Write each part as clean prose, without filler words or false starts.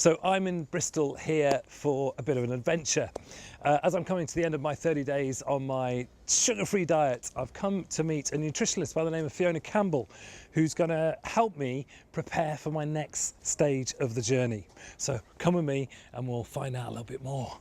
So I'm in Bristol here for a bit of an adventure. As I'm coming to the end of my 30 days on my sugar-free diet, I've come to meet a nutritionist by the name of Fiona Campbell, who's going to help me prepare for my next stage of the journey. So come with me and we'll find out a little bit more.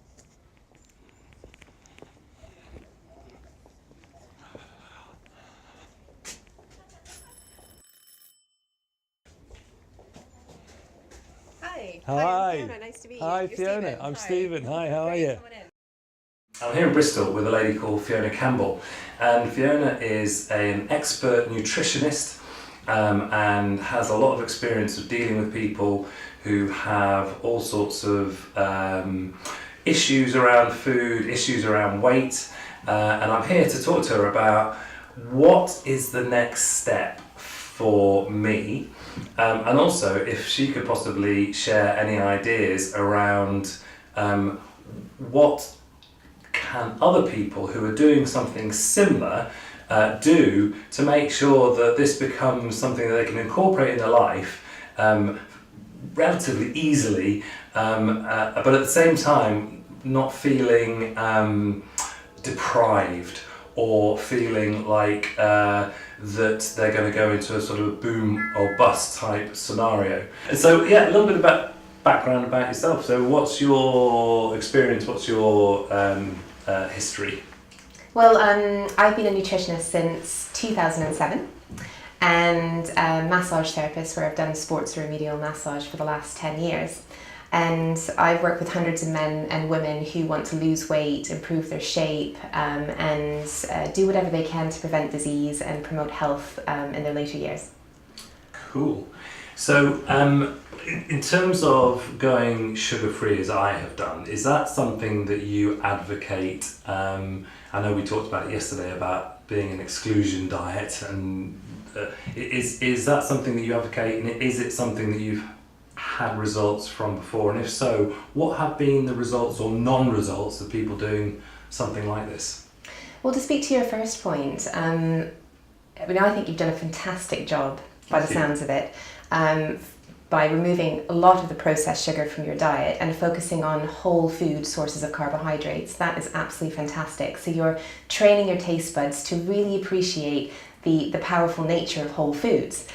Hi. Hi. I'm Fiona. Nice to meet you. Hi, You're Fiona. Stephen. I'm Hi. Stephen. Hi, how are Great, you? come on in. I'm here in Bristol with a lady called Fiona Campbell, and Fiona is an expert nutritionist and has a lot of experience of dealing with people who have all sorts of issues around food, issues around weight, and I'm here to talk to her about what is the next step for me, and also if she could possibly share any ideas around what can other people who are doing something similar do to make sure that this becomes something that they can incorporate in their life relatively easily, but at the same time not feeling deprived or feeling like that they're going to go into a sort of a boom or bust type scenario. And so yeah, a little bit about background about yourself. So what's your experience, what's your history? Well, I've been a nutritionist since 2007 and a massage therapist where I've done sports remedial massage for the last 10 years. And I've worked with hundreds of men and women who want to lose weight, improve their shape, and do whatever they can to prevent disease and promote health in their later years. Cool. So in terms of going sugar-free as I have done, is that something that you advocate? I know we talked about it yesterday about being an exclusion diet, and is that something that you advocate, and is it something that you've had results from before, and if so, what have been the results or non-results of people doing something like this? Well, to speak to your first point, I think you've done a fantastic job by the sounds of it, by removing a lot of the processed sugar from your diet and focusing on whole food sources of carbohydrates. That is absolutely fantastic. So you're training your taste buds to really appreciate the powerful nature of whole foods.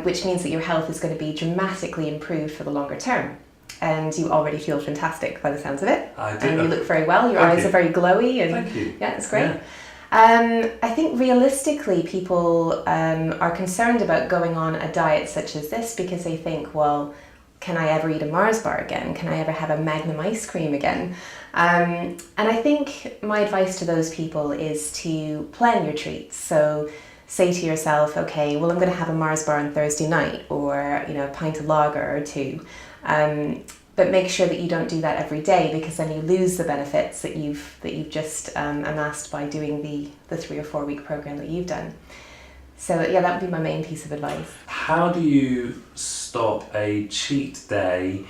Which means that your health is going to be dramatically improved for the longer term. And you already feel fantastic by the sounds of it. I do. And you look very well. Your eyes are very glowy. And thank you. Yeah, it's great. Yeah. I think realistically people are concerned about going on a diet such as this because they think, well, can I ever eat a Mars bar again? Can I ever have a Magnum ice cream again? And I think my advice to those people is to plan your treats. So say to yourself, okay, well, I'm going to have a Mars bar on Thursday night, or a pint of lager or two. But make sure that you don't do that every day, because then you lose the benefits that you've just amassed by doing the 3 or 4 week program that you've done. So yeah, that would be my main piece of advice. How do you stop a cheat day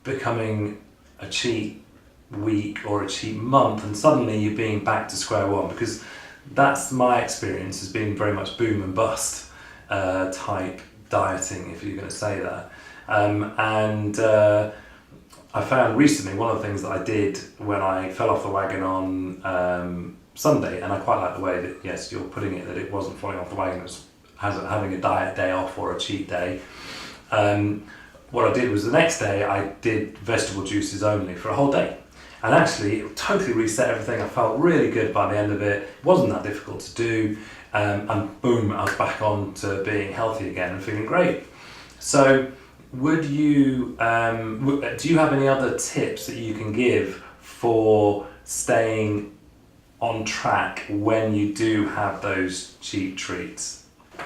becoming a cheat week or a cheat month, and suddenly you're being back to square one? Because that's my experience, has been very much boom and bust type dieting, if you're going to say that. I found recently one of the things that I did when I fell off the wagon on Sunday, and I quite like the way that, yes, you're putting it, that it wasn't falling off the wagon, it was having a diet day off or a cheat day. What I did was the next day I did vegetable juices only for a whole day. And actually, it totally reset everything. I felt really good by the end of it. It wasn't that difficult to do. And boom, I was back on to being healthy again and feeling great. So do you have any other tips that you can give for staying on track when you do have those cheap treats?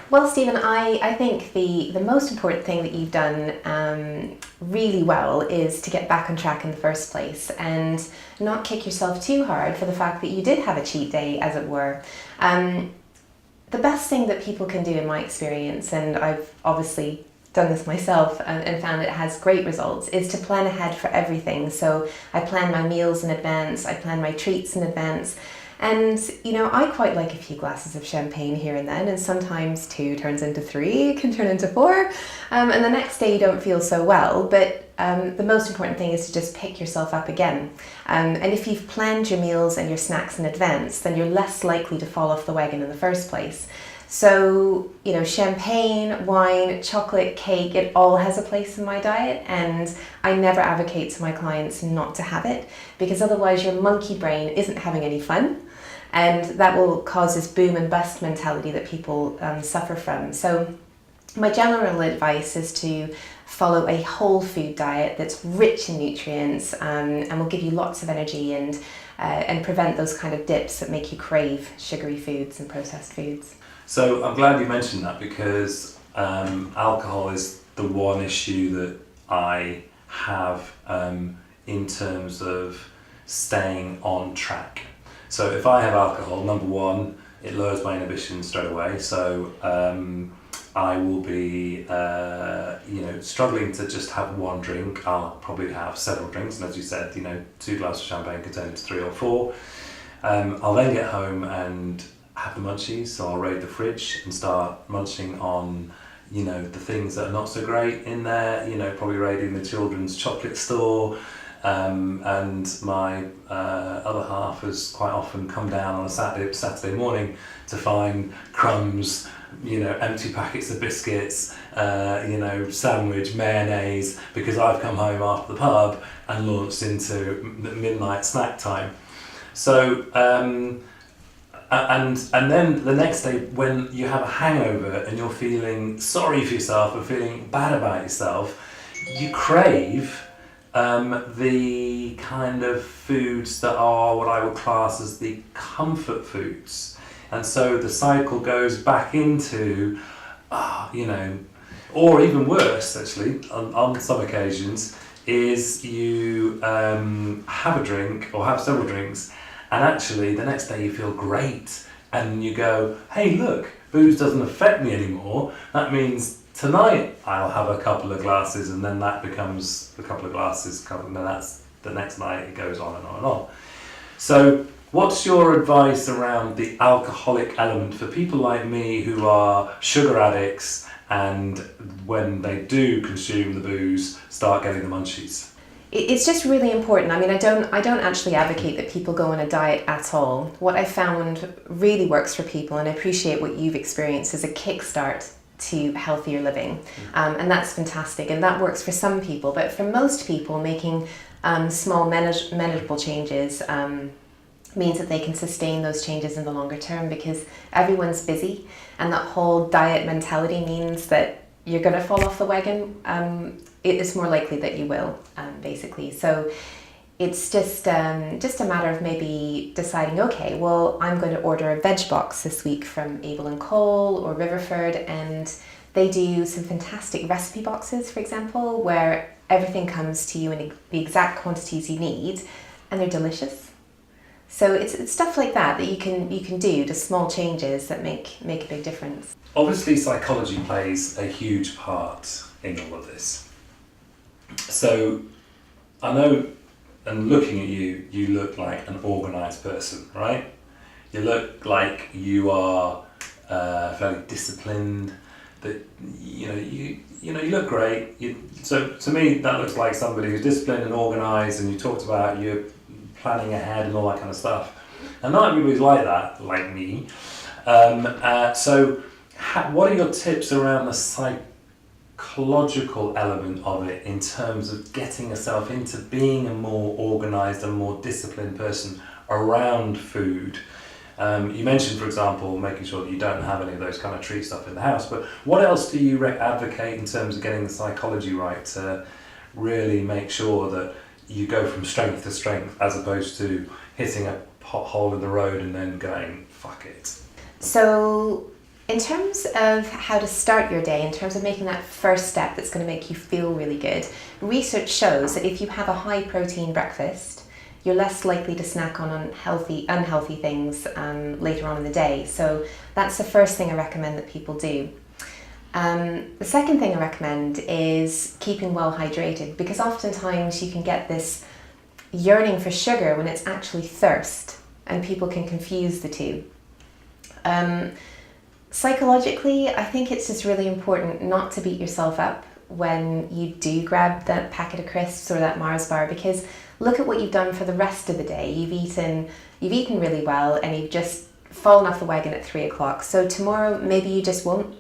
Well, Stephen, I think the most important thing that you've done really well is to get back on track in the first place and not kick yourself too hard for the fact that you did have a cheat day, as it were. The best thing that people can do, in my experience, and I've obviously done this myself and found it has great results, is to plan ahead for everything. So I plan my meals in advance, I plan my treats in advance. And, I quite like a few glasses of champagne here and then, and sometimes 2 turns into 3, can turn into 4, and the next day you don't feel so well. But the most important thing is to just pick yourself up again. And if you've planned your meals and your snacks in advance, then you're less likely to fall off the wagon in the first place. So, you know, champagne, wine, chocolate, cake, it all has a place in my diet, and I never advocate to my clients not to have it, because otherwise your monkey brain isn't having any fun, and that will cause this boom and bust mentality that people suffer from. So my general advice is to follow a whole food diet that's rich in nutrients, and will give you lots of energy and prevent those kind of dips that make you crave sugary foods and processed foods. So I'm glad you mentioned that, because alcohol is the one issue that I have in terms of staying on track. So if I have alcohol, number one, it lowers my inhibition straight away. So I will be, struggling to just have one drink. I'll probably have several drinks, and as you said, 2 glasses of champagne could turn into 3 or 4. I'll then get home and have the munchies, so I'll raid the fridge and start munching on, the things that are not so great in there. Probably raiding the children's chocolate store. And my other half has quite often come down on a Saturday morning to find crumbs, empty packets of biscuits, sandwich, mayonnaise, because I've come home after the pub and launched into midnight snack time. So, and then the next day, when you have a hangover and you're feeling sorry for yourself and feeling bad about yourself, you crave the kind of foods that are what I would class as the comfort foods. And so the cycle goes back into, or even worse actually, on some occasions, is you have a drink or have several drinks, and actually the next day you feel great and you go, hey look, booze doesn't affect me anymore. That means tonight I'll have a couple of glasses, and then that becomes a couple of glasses, and then that's the next night. It goes on and on and on. So what's your advice around the alcoholic element for people like me who are sugar addicts, and when they do consume the booze, start getting the munchies? It's just really important. I mean, I don't actually advocate that people go on a diet at all. What I found really works for people, and I appreciate what you've experienced, is a kickstart to healthier living. And that's fantastic, and that works for some people. But for most people, making small manageable changes means that they can sustain those changes in the longer term, because everyone's busy, and that whole diet mentality means that you're going to fall off the wagon. It's more likely that you will, basically. So it's just a matter of maybe deciding, okay, well, I'm going to order a veg box this week from Abel & Cole or Riverford, and they do some fantastic recipe boxes, for example, where everything comes to you in the exact quantities you need, and they're delicious. So it's stuff like that you can do, just small changes that make a big difference. Obviously, psychology plays a huge part in all of this. So I know, and looking at you, you look like an organised person, right? You look like you are fairly disciplined. That you look great. So to me, that looks like somebody who's disciplined and organised. And you talked about your planning ahead and all that kind of stuff. And not everybody's like that, like me. So what are your tips around the psychological element of it, in terms of getting yourself into being a more organised and more disciplined person around food? You mentioned, for example, making sure that you don't have any of those kind of treat stuff in the house, but what else do you advocate in terms of getting the psychology right to really make sure that you go from strength to strength, as opposed to hitting a pothole in the road and then going, fuck it? So in terms of how to start your day, in terms of making that first step that's going to make you feel really good, research shows that if you have a high protein breakfast, you're less likely to snack on unhealthy things later on in the day. So that's the first thing I recommend that people do. The second thing I recommend is keeping well hydrated, because oftentimes you can get this yearning for sugar when it's actually thirst, and people can confuse the two. Psychologically, I think it's just really important not to beat yourself up when you do grab that packet of crisps or that Mars bar, because look at what you've done for the rest of the day. You've eaten really well, and you've just fallen off the wagon at 3 o'clock. So tomorrow maybe you just won't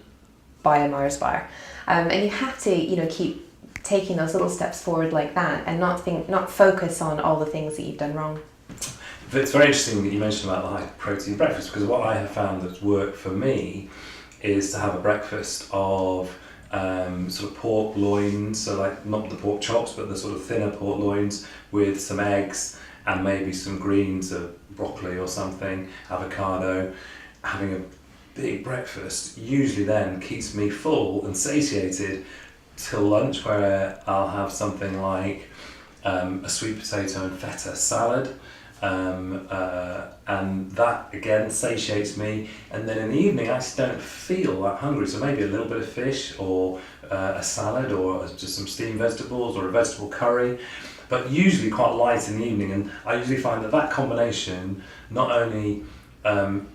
buy a Mars bar, and you have to keep taking those little steps forward like that, and not focus on all the things that you've done wrong. It's very interesting that you mentioned about the high protein breakfast, because what I have found that's worked for me is to have a breakfast of sort of pork loins, so like not the pork chops but the sort of thinner pork loins, with some eggs and maybe some greens of broccoli or something, avocado. Having a big breakfast usually then keeps me full and satiated till lunch, where I'll have something like a sweet potato and feta salad, and that again satiates me, and then in the evening I just don't feel that hungry, so maybe a little bit of fish or a salad or just some steamed vegetables or a vegetable curry, but usually quite light in the evening. And I usually find that combination not only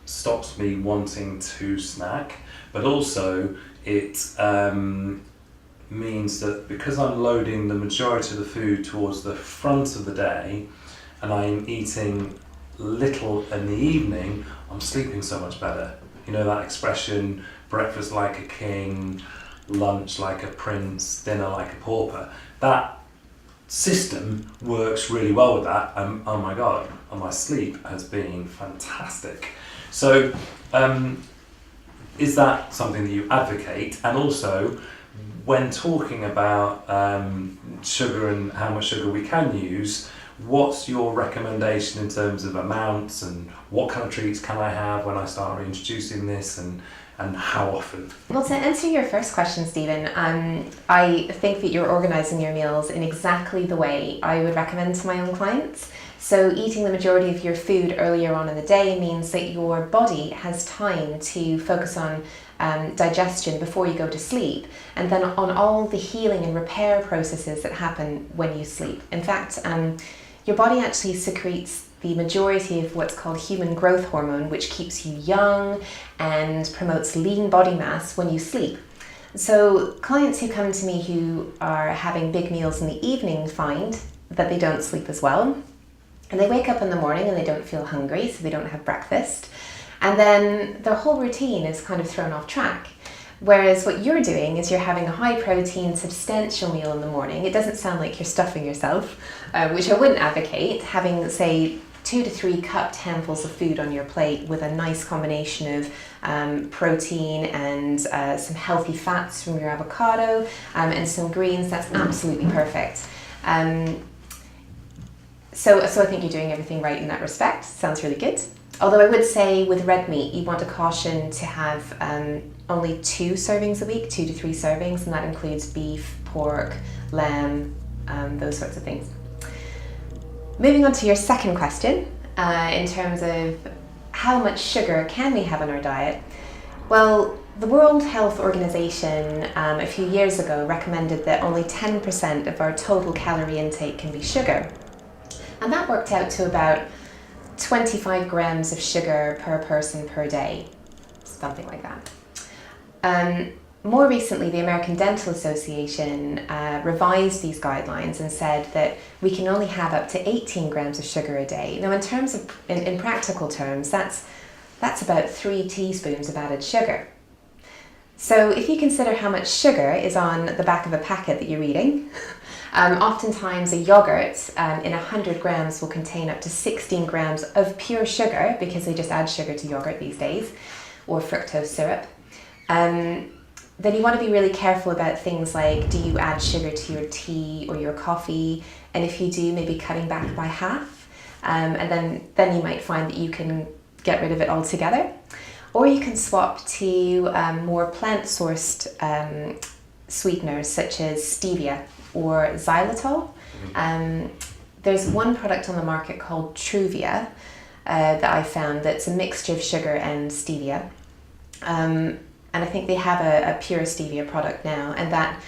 stops me wanting to snack, but also it means that because I'm loading the majority of the food towards the front of the day and I'm eating little in the evening, I'm sleeping so much better. You know that expression, breakfast like a king, lunch like a prince, dinner like a pauper. That system works really well with that, and oh my god, my sleep has been fantastic. So is that something that you advocate? And also, when talking about sugar and how much sugar we can use, what's your recommendation in terms of amounts, and what kind of treats can I have when I start reintroducing this, and how often? Well, to answer your first question, Stephen, I think that you're organising your meals in exactly the way I would recommend to my own clients. So eating the majority of your food earlier on in the day means that your body has time to focus on digestion before you go to sleep, and then on all the healing and repair processes that happen when you sleep. In fact, your body actually secretes the majority of what's called human growth hormone, which keeps you young and promotes lean body mass when you sleep. So clients who come to me who are having big meals in the evening find that they don't sleep as well, and they wake up in the morning and they don't feel hungry, so they don't have breakfast, and then their whole routine is kind of thrown off track. Whereas what you're doing is you're having a high protein, substantial meal in the morning. It doesn't sound like you're stuffing yourself, which I wouldn't advocate. Having, say, 2 to 3 cupped handfuls of food on your plate with a nice combination of protein and some healthy fats from your avocado and some greens, that's absolutely perfect. So I think you're doing everything right in that respect. Sounds really good. Although I would say with red meat, you want to caution to have only 2 servings a week, 2 to 3 servings, and that includes beef, pork, lamb, those sorts of things. Moving on to your second question, in terms of how much sugar can we have in our diet? Well, the World Health Organization a few years ago recommended that only 10% of our total calorie intake can be sugar. And that worked out to about 25 grams of sugar per person per day, something like that. More recently, the American Dental Association revised these guidelines and said that we can only have up to 18 grams of sugar a day. Now, in terms of, in practical terms, that's about 3 teaspoons of added sugar. So if you consider how much sugar is on the back of a packet that you're eating, oftentimes a yogurt in 100 grams will contain up to 16 grams of pure sugar, because they just add sugar to yogurt these days, or fructose syrup. Then you want to be really careful about things like, do you add sugar to your tea or your coffee? And if you do, maybe cutting back by half. And then you might find that you can get rid of it altogether. Or you can swap to more plant-sourced sweeteners such as stevia or xylitol. There's one product on the market called Truvia that I found that's a mixture of sugar and stevia. And I think they have a pure stevia product now, and that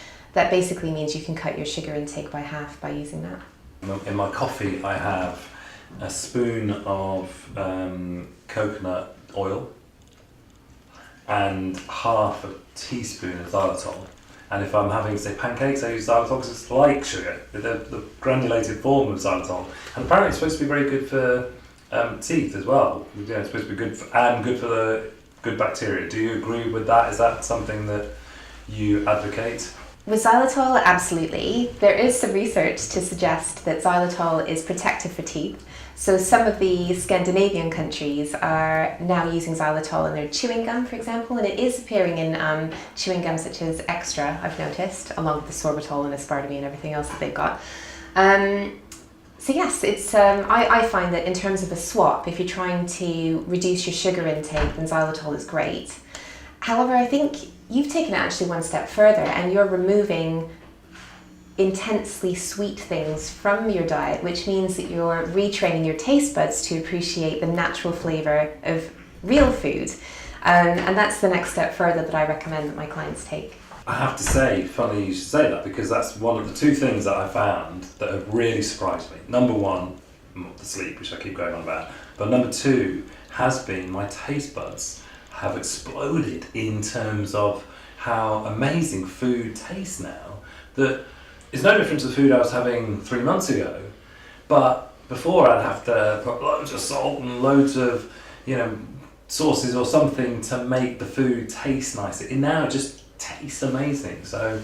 basically means you can cut your sugar intake by half by using that. In my coffee I have a spoon of coconut oil and half a teaspoon of xylitol. And if I'm having, say, pancakes, I use xylitol because it's like sugar, the granulated form of xylitol. And apparently it's supposed to be very good for teeth as well. Yeah, it's supposed to be good for the good bacteria. Do you agree with that? Is that something that you advocate? With xylitol, absolutely. There is some research to suggest that xylitol is protective for teeth. So some of the Scandinavian countries are now using xylitol in their chewing gum, for example, and it is appearing in chewing gum such as Extra, I've noticed, along with the sorbitol and aspartame and everything else that they've got. So yes, it's I find that in terms of a swap, if you're trying to reduce your sugar intake, then xylitol is great. However, I think you've taken it actually one step further and you're removing intensely sweet things from your diet, which means that you're retraining your taste buds to appreciate the natural flavour of real food. And that's the next step further that I recommend that my clients take. I have to say, funny you should say that, because that's one of the two things that I found that have really surprised me. Number one, the sleep, which I keep going on about, but number two has been my taste buds have exploded in terms of how amazing food tastes now. That it's no different to the food I was having 3 months ago, but before I'd have to put loads of salt and loads of, sauces or something to make the food taste nice. It now just tastes amazing. So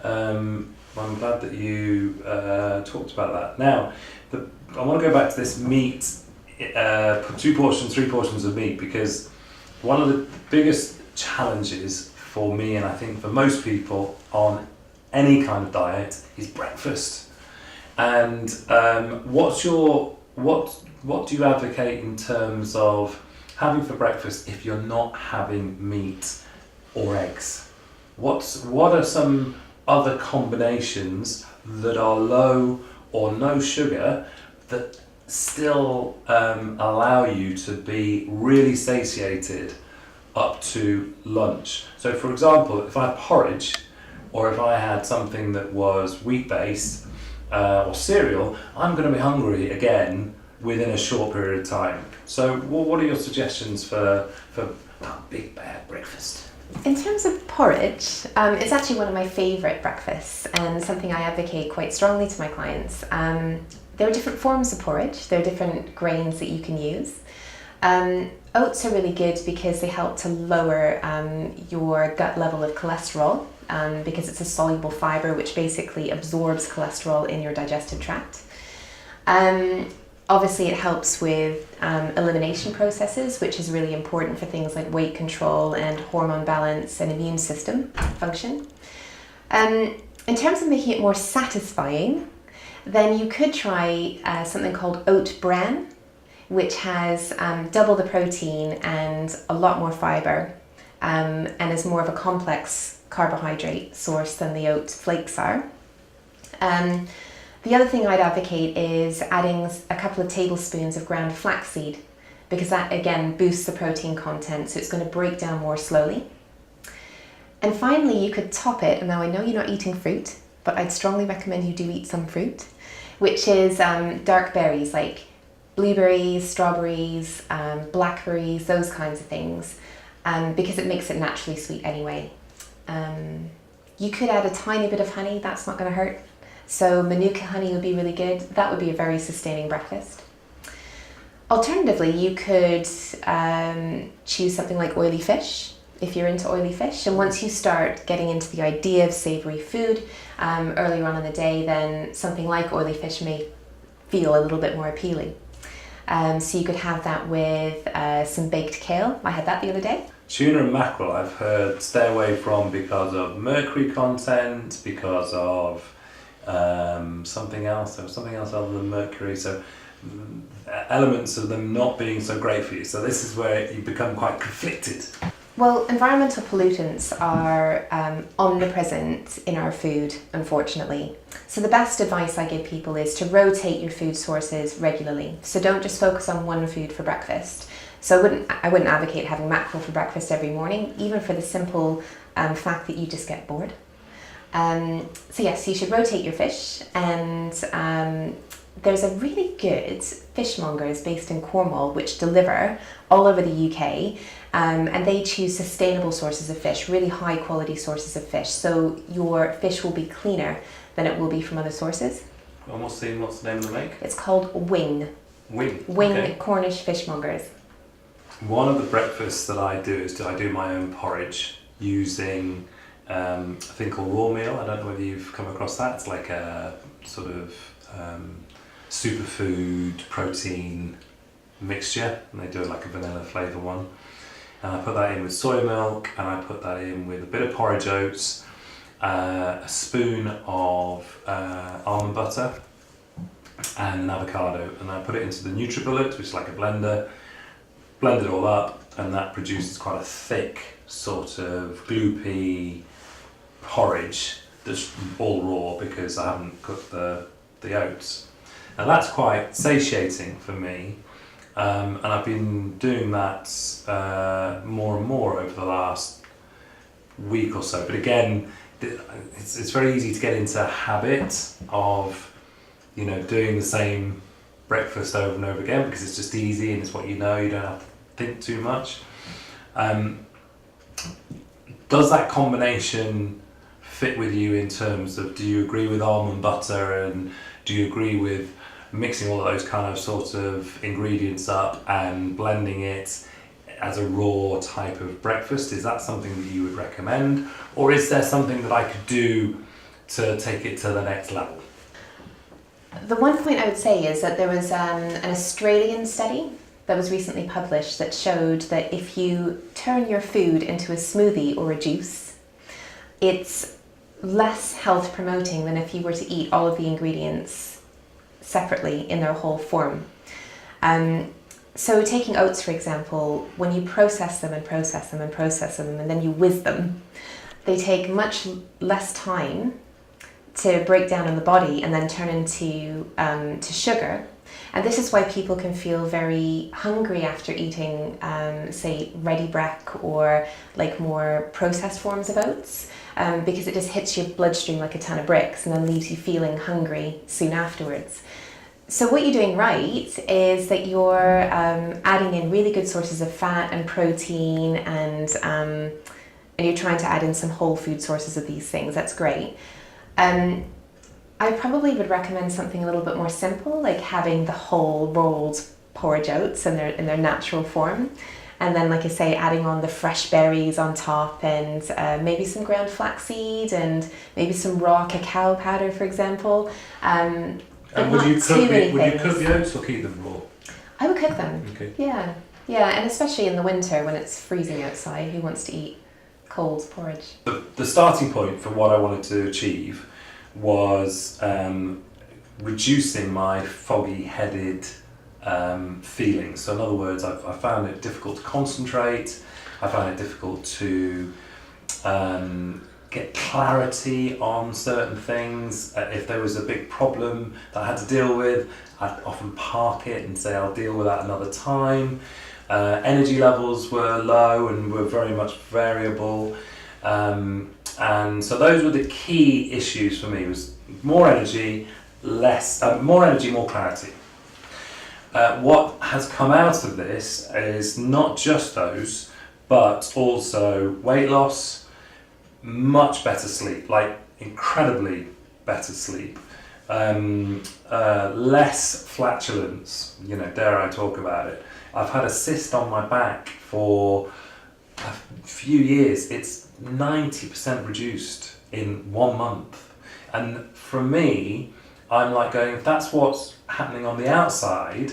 I'm glad that you talked about that. Now, I want to go back to this meat, 3 portions of meat, because one of the biggest challenges for me, and I think for most people on any kind of diet, is breakfast. And what do you advocate in terms of having for breakfast if you're not having meat or eggs? What are some other combinations that are low or no sugar that still allow you to be really satiated up to lunch? So for example, if I had porridge, or if I had something that was wheat-based or cereal, I'm going to be hungry again within a short period of time. So what are your suggestions for a big bad breakfast? In terms of porridge, it's actually one of my favourite breakfasts and something I advocate quite strongly to my clients. There are different forms of porridge, there are different grains that you can use. Oats are really good because they help to lower your gut level of cholesterol, because it's a soluble fibre which basically absorbs cholesterol in your digestive tract. Obviously it helps with elimination processes, which is really important for things like weight control and hormone balance and immune system function. In terms of making it more satisfying, then you could try something called oat bran, which has double the protein and a lot more fibre, and is more of a complex carbohydrate source than the oat flakes are. The other thing I'd advocate is adding a couple of tablespoons of ground flaxseed, because that again boosts the protein content, so it's going to break down more slowly. And finally, you could top it, and now I know you're not eating fruit, but I'd strongly recommend you do eat some fruit, which is dark berries like blueberries, strawberries, blackberries, those kinds of things, because it makes it naturally sweet anyway. You could add a tiny bit of honey, that's not going to hurt. So Manuka honey would be really good. That would be a very sustaining breakfast. Alternatively, you could choose something like oily fish, if you're into oily fish. And once you start getting into the idea of savoury food earlier on in the day, then something like oily fish may feel a little bit more appealing. So you could have that with some baked kale. I had that the other day. Tuna and mackerel I've heard stay away from because of mercury content, because of something else. There was something else other than mercury. So elements of them not being so great for you. So this is where you become quite conflicted. Well, environmental pollutants are omnipresent in our food, unfortunately. So the best advice I give people is to rotate your food sources regularly. So don't just focus on one food for breakfast. So I wouldn't advocate having mackerel for breakfast every morning, even for the simple fact that you just get bored. So yes, you should rotate your fish, and there's a really good fishmongers based in Cornwall which deliver all over the UK, and they choose sustainable sources of fish, really high quality sources of fish. So your fish will be cleaner than it will be from other sources. And what's the name of the make? It's called Wing. Wing. Wing Okay. Cornish fishmongers. One of the breakfasts that I do is I do my own porridge using a thing called raw meal. I don't know whether you've come across that. It's like a sort of superfood protein mixture, and they do like a vanilla flavour one. And I put that in with soy milk, and I put that in with a bit of porridge oats, a spoon of almond butter, and an avocado, and I put it into the NutriBullet, which is like a blender, blend it all up, and that produces quite a thick sort of gloopy porridge that's all raw because I haven't cooked the oats. And that's quite satiating for me, and I've been doing that more and more over the last week or so. But again, it's very easy to get into a habit of doing the same breakfast over and over again because it's just easy and it's what you know. You don't have to think too much. Does that combination fit with you in terms of, do you agree with almond butter, and do you agree with mixing all of those kind of sort of ingredients up and blending it as a raw type of breakfast? Is that something that you would recommend, or is there something that I could do to take it to the next level? The one point I would say is that there was an Australian study that was recently published that showed that if you turn your food into a smoothie or a juice, it's less health promoting than if you were to eat all of the ingredients separately in their whole form. So taking oats, for example, when you process them and process them and process them and then you whiz them, they take much less time to break down in the body and then turn into to sugar. And this is why people can feel very hungry after eating, say, ready break or like more processed forms of oats, because it just hits your bloodstream like a ton of bricks and then leaves you feeling hungry soon afterwards. So what you're doing right is that you're adding in really good sources of fat and protein, and you're trying to add in some whole food sources of these things. That's great. I probably would recommend something a little bit more simple, like having the whole rolled porridge oats in their natural form, and then, like I say, adding on the fresh berries on top, and maybe some ground flaxseed and maybe some raw cacao powder, for example. And would you cook the oats or keep them raw? I would cook them. Okay. Yeah, and especially in the winter when it's freezing outside, who wants to eat cold porridge? The starting point for what I wanted to achieve was reducing my foggy-headed feelings. So in other words, I found it difficult to concentrate. I found it difficult to get clarity on certain things. If there was a big problem that I had to deal with, I'd often park it and say I'll deal with that another time. Energy levels were low and were very much variable. And so those were the key issues for me: was more energy, more clarity. What has come out of this is not just those, but also weight loss, much better sleep, like incredibly better sleep, less flatulence, dare I talk about it. I've had a cyst on my back for a few years. It's 90% reduced in 1 month. And for me, I'm like going, if that's what's happening on the outside,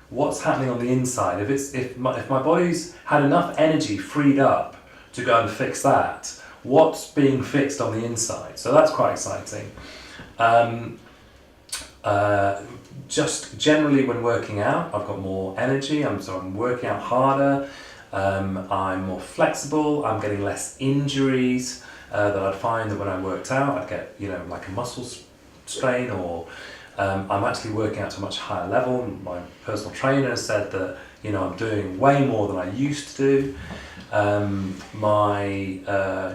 what's happening on the inside? If my body's had enough energy freed up to go and fix that, what's being fixed on the inside? So that's quite exciting. Just generally when working out, I've got more energy, I'm working out harder, I'm more flexible, I'm getting less injuries that I'd find that when I worked out, I'd get, like a muscle strain, or I'm actually working out to a much higher level. My personal trainer said that, I'm doing way more than I used to do. My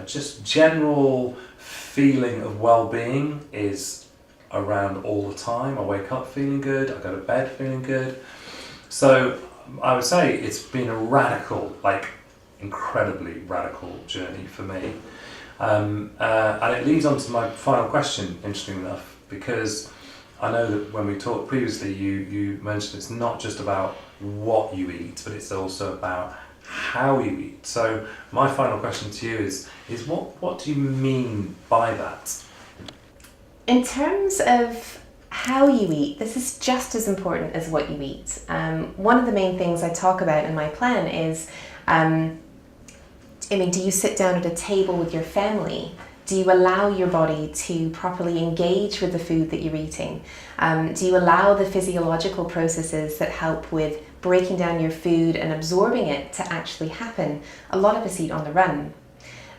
just general feeling of well-being is around all the time. I wake up feeling good, I go to bed feeling good. So I would say it's been a radical, like incredibly radical journey for me. And it leads on to my final question, interestingly enough, because I know that when we talked previously, you mentioned it's not just about what you eat, but it's also about how you eat. So my final question to you is what do you mean by that? In terms of how you eat, this is just as important as what you eat. One of the main things I talk about in my plan is, do you sit down at a table with your family? Do you allow your body to properly engage with the food that you're eating? Do you allow the physiological processes that help with breaking down your food and absorbing it to actually happen? A lot of us eat on the run.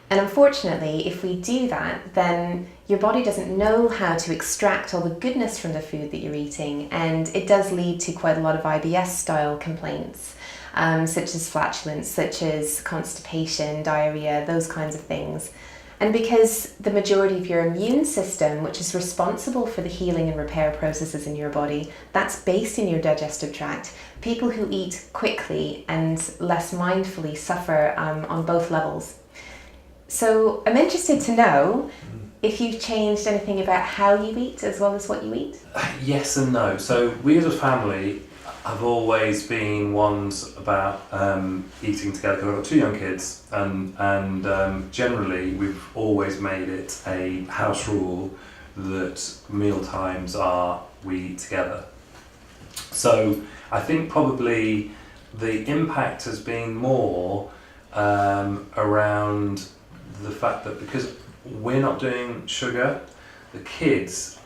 And unfortunately, if we do that, then your body doesn't know how to extract all the goodness from the food that you're eating, and it does lead to quite a lot of IBS-style complaints, such as flatulence, such as constipation, diarrhea, those kinds of things. And because the majority of your immune system, which is responsible for the healing and repair processes in your body, that's based in your digestive tract, people who eat quickly and less mindfully suffer on both levels. So I'm interested to know if you've changed anything about how you eat as well as what you eat. Yes and no. So we as a family have always been ones about eating together. Because I've got 2 young kids, and generally we've always made it a house rule that meal times are we eat together. So I think probably the impact has been more around the fact that because we're not doing sugar, the kids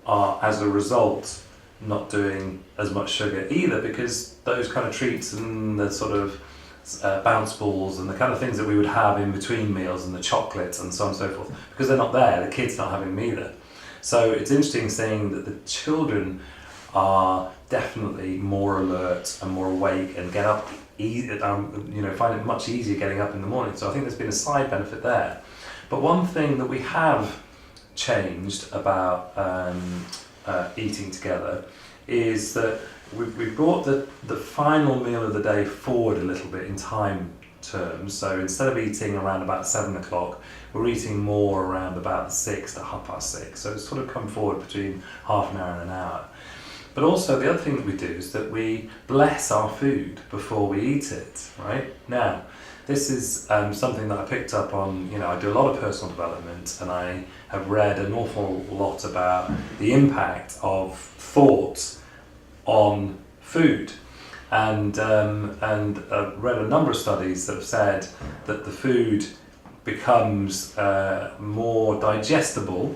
are, as a result, not doing as much sugar either, because those kind of treats and the sort of bounce balls and the kind of things that we would have in between meals and the chocolates and so on and so forth, because they're not there, the kids not having them either. So it's interesting seeing that the children are definitely more alert and more awake and get up find it much easier getting up in the morning. So I think there's been a side benefit there. But one thing that we have changed about eating together is that we've brought the final meal of the day forward a little bit in time terms. So instead of eating around about 7 o'clock, we're eating more around about 6 to 6:30. So it's sort of come forward between half an hour and an hour. But also the other thing that we do is that we bless our food before we eat it, right? Now, this is something that I picked up on, I do a lot of personal development, and I have read an awful lot about the impact of thought on food. And read a number of studies that have said that the food becomes more digestible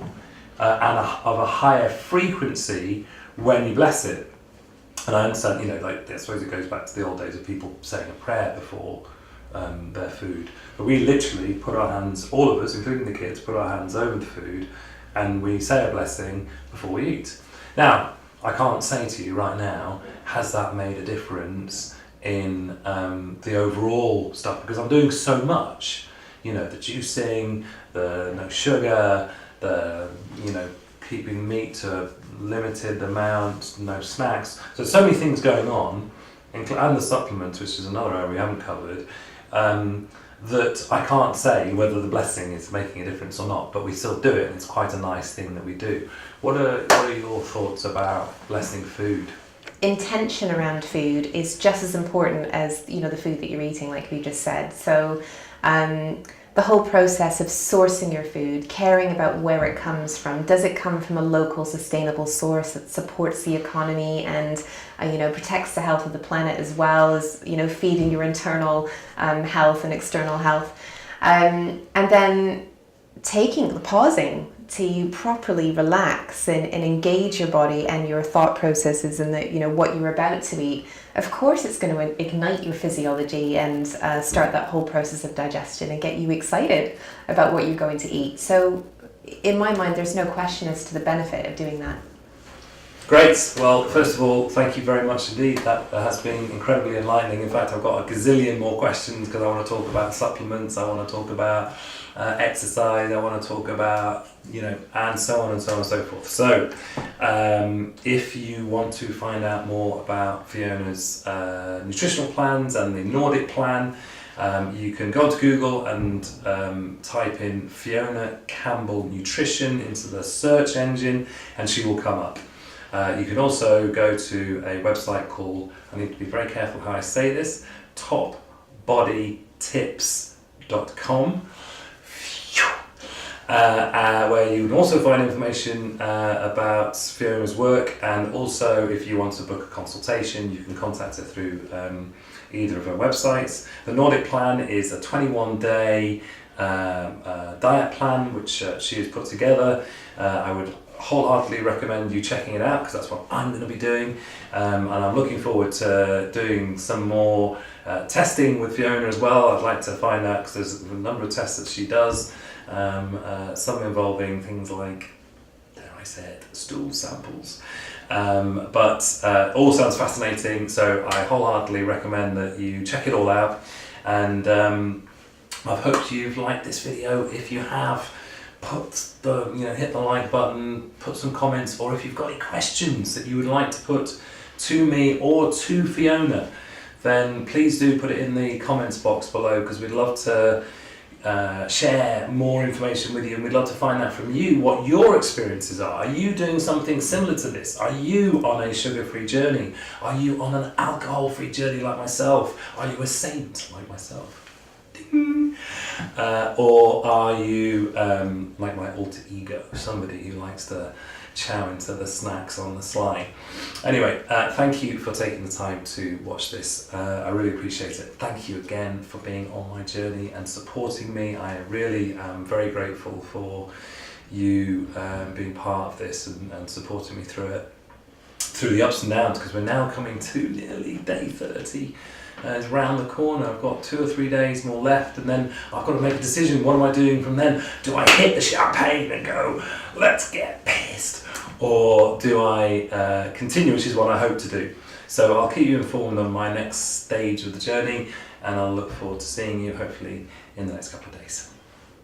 and of a higher frequency when you bless it. And I understand, I suppose it goes back to the old days of people saying a prayer before their food. But we literally put our hands, all of us, including the kids, put our hands over the food and we say a blessing before we eat. Now, I can't say to you right now, has that made a difference in the overall stuff? Because I'm doing so much, the juicing, the no sugar, the, keeping meat to a limited amount, no snacks. So many things going on, and the supplements, which is another area we haven't covered, that I can't say whether the blessing is making a difference or not, but we still do it, and it's quite a nice thing that we do. What are your thoughts about blessing food? Intention around food is just as important as the food that you're eating, like we just said. So the whole process of sourcing your food, caring about where it comes from. Does it come from a local sustainable source that supports the economy and protects the health of the planet, as well as feeding your internal health and external health, and then pausing to properly relax and engage your body and your thought processes and what you're about to eat. Of course it's going to ignite your physiology and start that whole process of digestion and get you excited about what you're going to eat. So in my mind, there's no question as to the benefit of doing that. Great. Well, first of all, thank you very much indeed. That has been incredibly enlightening. In fact, I've got a gazillion more questions because I want to talk about supplements, I want to talk about exercise, I want to talk about, and so on and so on and so forth. So, if you want to find out more about Fiona's nutritional plans and the Nordic plan, you can go to Google and type in Fiona Campbell Nutrition into the search engine and she will come up. You can also go to a website called, I need to be very careful how I say this, topbodytips.com, where you can also find information about Fiona's work, and also if you want to book a consultation you can contact her through either of her websites. The Nordic plan is a 21-day diet plan which she has put together. I would wholeheartedly recommend you checking it out because that's what I'm going to be doing, and I'm looking forward to doing some more testing with Fiona as well. I'd like to find out, because there's a number of tests that she does, some involving things like, dare I say it, stool samples, but all sounds fascinating, so I wholeheartedly recommend that you check it all out. And I've hoped you've liked this video. If you have, hit the like button, put some comments, or if you've got any questions that you would like to put to me or to Fiona, then please do put it in the comments box below, because we'd love to share more information with you, and we'd love to find out from you what your experiences are. Are you doing something similar to this? Are you on a sugar-free journey? Are you on an alcohol-free journey like myself? Are you a saint like myself? Ding. Or are you like my alter ego, somebody who likes to chow into the snacks on the sly? Anyway, thank you for taking the time to watch this. I really appreciate it. Thank you again for being on my journey and supporting me. I really am very grateful for you being part of this and supporting me through it, through the ups and downs, because we're now coming to nearly day 30. It's round the corner. I've got 2 or 3 days more left, and then I've got to make a decision. What am I doing from then? Do I hit the champagne and go, let's get pissed? Or do I continue, which is what I hope to do? So I'll keep you informed on my next stage of the journey, and I'll look forward to seeing you hopefully in the next couple of days.